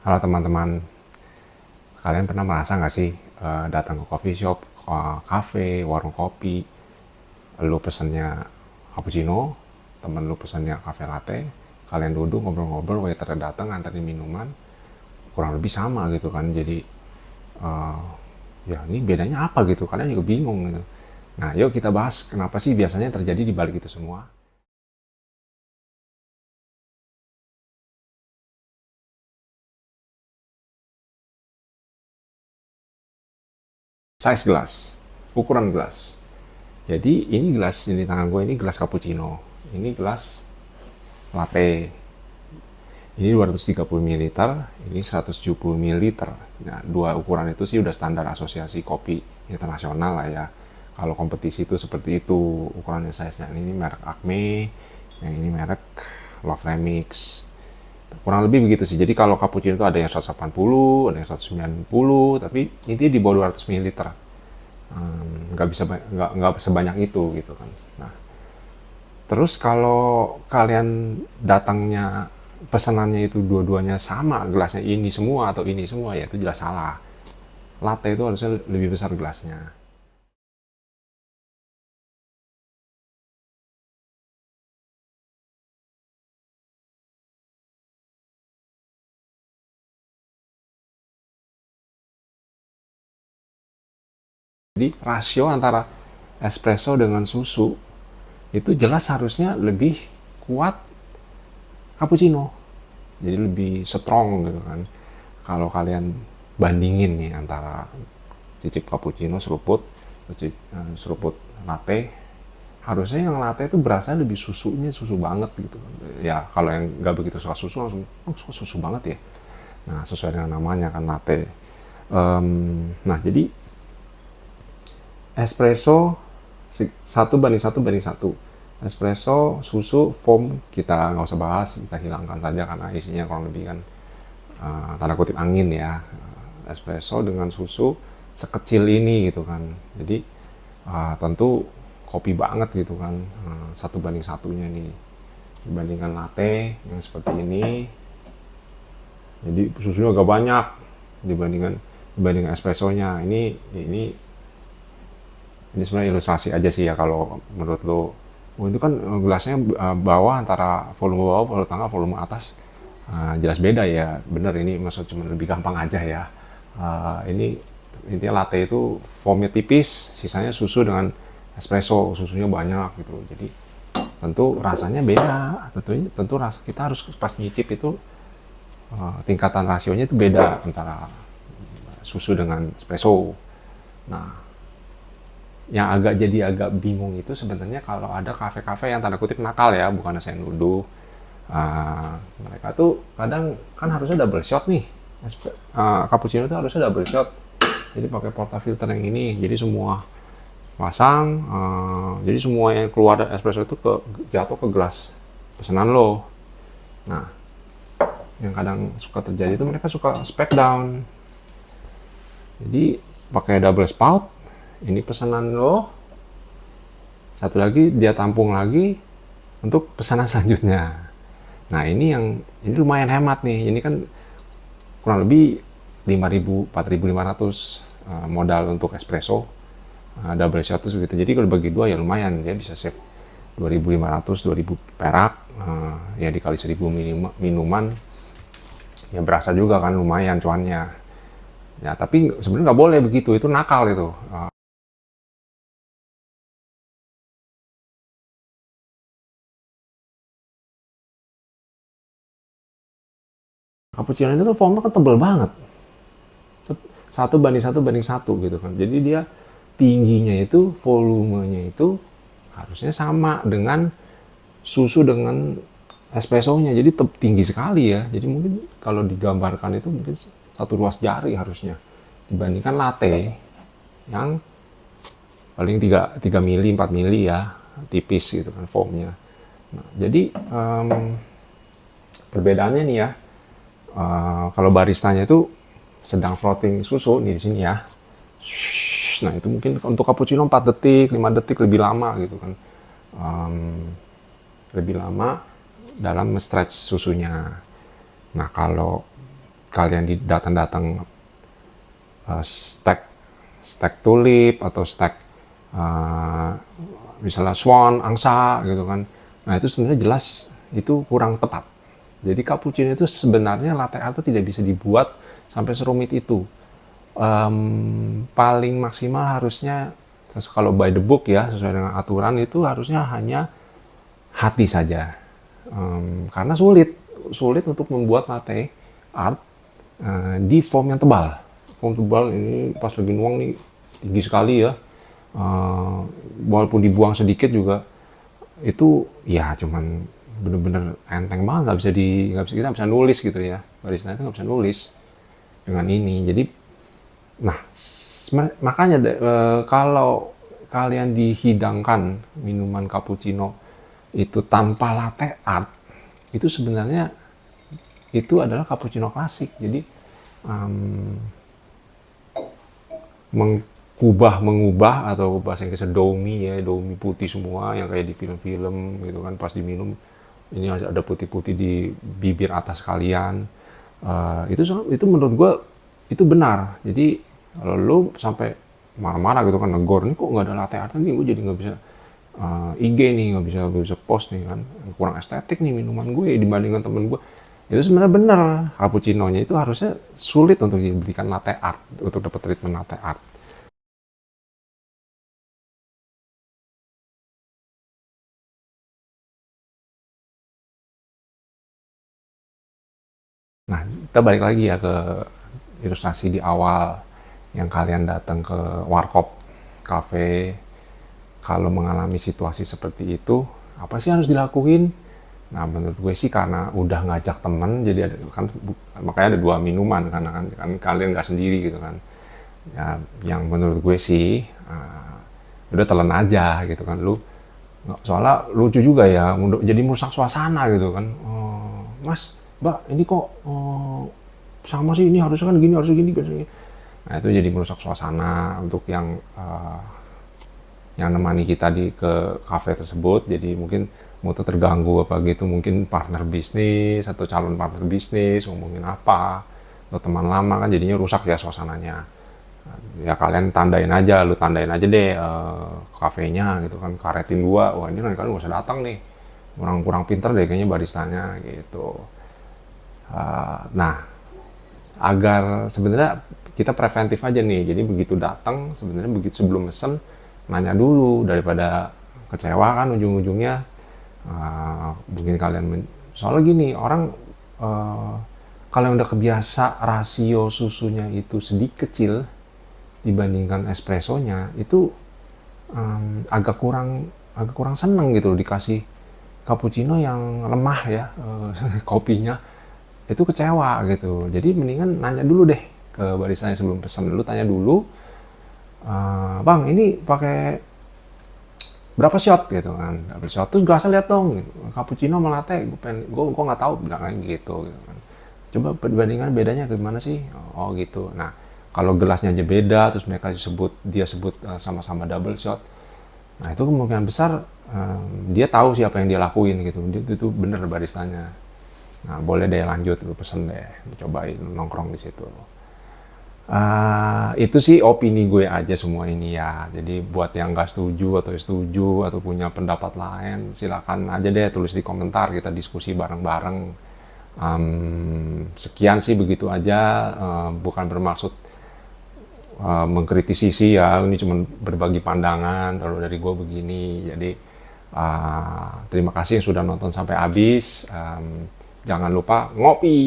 Halo teman-teman, kalian pernah merasa nggak sih datang ke coffee shop, cafe, warung kopi, lu pesennya cappuccino, temen lu pesennya cafe latte, kalian duduk ngobrol-ngobrol, waiter datang nganterin minuman, kurang lebih sama gitu kan. Jadi eh, ya ini bedanya apa gitu, kalian juga bingung gitu. Nah, yuk kita bahas kenapa sih biasanya terjadi di balik itu semua. Size gelas, ukuran gelas. Jadi ini gelas ini tangan gue ini gelas cappuccino, ini gelas latte. Ini 230 ml, ini 170 ml. Nah, dua ukuran itu sih udah standar asosiasi kopi internasional lah ya. Kalau kompetisi itu seperti itu ukurannya size-nya. Ini merek Acme, yang ini merek Love Remix. Kurang lebih begitu sih. Jadi kalau cappuccino itu ada yang 180, ada yang 190, tapi intinya di bawah 200 ml. Nggak bisa nggak sebanyak itu gitu kan. Nah, terus kalau kalian datangnya pesanannya itu dua-duanya sama, gelasnya ini semua atau ini semua, ya itu jelas salah. Latte itu harusnya lebih besar gelasnya. Jadi rasio antara espresso dengan susu itu jelas harusnya lebih kuat cappuccino. Jadi lebih strong gitu kan. Kalau kalian bandingin nih antara cicip cappuccino seruput, seruput latte, harusnya yang latte itu berasa lebih susunya susu banget gitu kan. Ya kalau yang nggak begitu suka susu langsung suka susu banget ya. Nah, sesuai dengan namanya kan latte. Nah, jadi espresso satu banding satu banding satu. Espresso, susu, foam kita nggak usah bahas, kita hilangkan saja karena isinya kurang lebih kan tanda kutip angin ya. Espresso dengan susu sekecil ini gitu kan. Jadi tentu kopi banget gitu kan, satu banding satunya nih dibandingkan latte yang seperti ini. Jadi susunya agak banyak dibandingkan espressonya. Ini sebenarnya ilustrasi aja sih ya. Kalau menurut lo, oh itu kan gelasnya bawah antara volume bawah, volume tengah, volume atas jelas beda ya. Bener, ini maksud cuma lebih gampang aja ya. Ini intinya latte itu foamnya tipis, sisanya susu dengan espresso, susunya banyak gitu. Jadi tentu rasanya beda. Tentu rasa kita harus pas nyicip itu tingkatan rasionya itu beda antara susu dengan espresso. Nah, yang agak bingung itu sebenarnya kalau ada kafe-kafe yang tanda kutip nakal ya, bukan saya nuduh. Mereka tuh kadang kan harusnya double shot nih. Cappuccino itu harusnya double shot. Jadi pakai portafilter yang ini. Jadi semua pasang, jadi semua yang keluar dari espresso itu jatuh ke gelas pesanan lo. Nah, yang kadang suka terjadi itu mereka suka spec down. Jadi pakai double spout, ini pesanan lo, satu lagi dia tampung lagi untuk pesanan selanjutnya. Nah, ini lumayan hemat nih. Ini kan kurang lebih 5.000 4.500 modal untuk espresso double shot itu gitu. Jadi kalau bagi dua ya lumayan, dia bisa save 2.500 2.000 perak, ya dikali 1.000 minuman ya berasa juga kan, lumayan cuannya. Ya tapi sebenarnya nggak boleh begitu, itu nakal itu. Cappuccino itu tuh foamnya kan tebel banget, satu banding satu gitu kan. Jadi dia tingginya itu, volumenya itu harusnya sama dengan susu dengan espressonya. Jadi tinggi sekali ya. Jadi mungkin kalau digambarkan itu mungkin satu ruas jari harusnya, dibandingkan latte yang paling 3 mili 4 mili ya, tipis gitu kan foamnya. Nah, jadi perbedaannya nih ya, kalau baristanya itu sedang frotting susu nih di sini ya. Nah, itu mungkin untuk cappuccino 4 detik, 5 detik lebih lama gitu kan. Lebih lama dalam stretch susunya. Nah, kalau kalian datang-datang stack stack tulip atau stack uh, misalnya swan, angsa gitu kan. Nah itu sebenarnya jelas itu kurang tepat. Jadi cappuccino itu sebenarnya latte art itu tidak bisa dibuat sampai serumit itu. Paling maksimal harusnya kalau by the book ya sesuai dengan aturan itu harusnya hanya hati saja. Karena sulit untuk membuat latte art di foam yang tebal. Foam tebal ini pas lagi nuang nih tinggi sekali ya. Walaupun dibuang sedikit juga itu ya cuman bener-bener enteng banget, kita nggak bisa nulis gitu ya, barista itu nggak bisa nulis dengan ini. Jadi nah makanya kalau kalian dihidangkan minuman cappuccino itu tanpa latte art, itu sebenarnya itu adalah cappuccino klasik. Jadi mengubah atau bahasa Inggrisnya domi ya, domi putih semua yang kayak di film-film gitu kan, pas diminum ini ada putih-putih di bibir atas kalian. Itu menurut gue itu benar. Jadi kalau lu sampai marah-marah gitu kan, negor ini kok nggak ada latte art nih, gue jadi nggak bisa IG nih, nggak bisa post nih kan, kurang estetik nih minuman gue dibandingkan temen gue. Itu sebenarnya benar, cappuccino-nya itu harusnya sulit untuk diberikan latte art, untuk dapat treatment latte art. Nah, kita balik lagi ya ke ilustrasi di awal yang kalian datang ke warkop cafe. Kalau mengalami situasi seperti itu, apa sih harus dilakuin? Nah, menurut gue sih karena udah ngajak temen, jadi kan makanya ada dua minuman kan kalian nggak sendiri gitu kan. Ya, yang menurut gue sih udah telan aja gitu kan lu. Soalnya lucu juga ya, jadi merusak suasana gitu kan. Mas, Mbak, ini kok sama sih, ini harusnya kan gini, harusnya gini, harusnya gini. Nah itu jadi merusak suasana untuk yang nemani kita ke kafe tersebut. Jadi mungkin mood terganggu apa gitu, mungkin partner bisnis atau calon partner bisnis ngomongin apa, atau teman lama kan jadinya rusak ya suasananya. Ya kalian lu tandain aja deh kafenya gitu kan, karetin dua, wah ini kan kalian gak usah datang nih, kurang pinter deh kayaknya baristanya gitu. Nah, agar sebenarnya kita preventif aja nih, jadi begitu datang sebenarnya begitu sebelum mesen nanya dulu daripada kecewa kan ujung-ujungnya. Mungkin soalnya gini orang kalau udah kebiasa rasio susunya itu sedikit kecil dibandingkan espressonya itu agak kurang seneng gitu dikasih cappuccino yang lemah ya kopinya itu kecewa gitu. Jadi mendingan nanya dulu deh ke baristanya sebelum pesan, lu tanya dulu, bang ini pakai berapa shot gitu kan, berapa shot tuh gelasnya lihat dong gitu. Cappuccino sama latte gue nggak tahu bilang gitu kan. Coba perbandingan bedanya gimana sih, oh gitu. Nah kalau gelasnya aja beda terus dia sebut sama-sama double shot, nah itu kemungkinan besar dia tahu siapa yang dia lakuin gitu, itu bener baristanya. Nah boleh deh lanjut, lu pesen deh, lu cobain nongkrong di situ. Itu sih opini gue aja semua ini ya. Jadi buat yang nggak setuju atau setuju atau punya pendapat lain, silakan aja deh tulis di komentar, kita diskusi bareng-bareng. Sekian sih begitu aja, bukan bermaksud mengkritisi sih ya, ini cuma berbagi pandangan kalau dari gue begini. Jadi terima kasih yang sudah nonton sampai habis. Jangan lupa ngopi.